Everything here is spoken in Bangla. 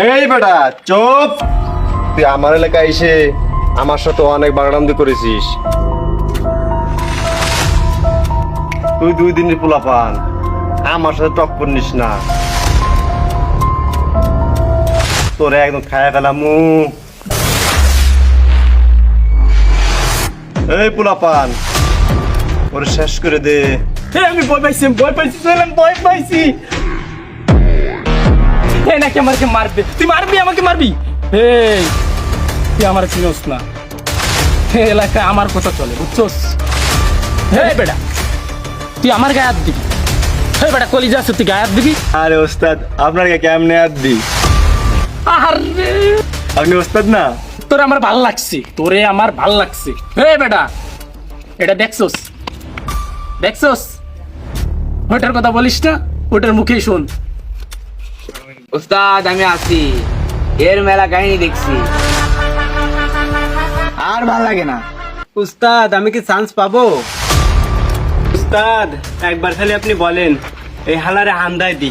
এই বেটা চুপ। তুই আমার এলাকায় এসে আমার সাথে অনেক বাগড়ামদি করেছিস। তুই 2 দিনের পোলাপান, আমার সাথে টক্কর নিস না। তোরে একদম খায়া ফেলামু। এই পোলাপান, ওরে শেষ করে দে। আমি ভয় পাইছি সোহেল, ভয় পাইছি। নাকি আমাকে মারবে, তুই মারবি, আমাকে মারবি? তুই আমার চিনোস না, এলাকায় আমার কথা চলে, বুঝছোস? বেটা তুই আমার গায়ে হাত দিবি? বেটা কলিজা আছে, তুই গায়ে হাত দিবি? আরে ওস্তাদ, আপনাকে কেমনে আর দি? আরে আপনি ওস্তাদ না? তোরে আমার ভাল লাগছে, তোরে আমার ভাল লাগছে। বেটা এটা দেখছোস, ওটার কথা বলিস না, ওটার মুখেই শোন। উস্তাদ আমি আছি, এর মেলা কাহিনী দেখছি, আর ভাল লাগে না। উস্তাদ আমি কি চান্স পাবো? উস্তাদ একবার খালি আপনি বলেন, এই হালারে হান্দায় দি।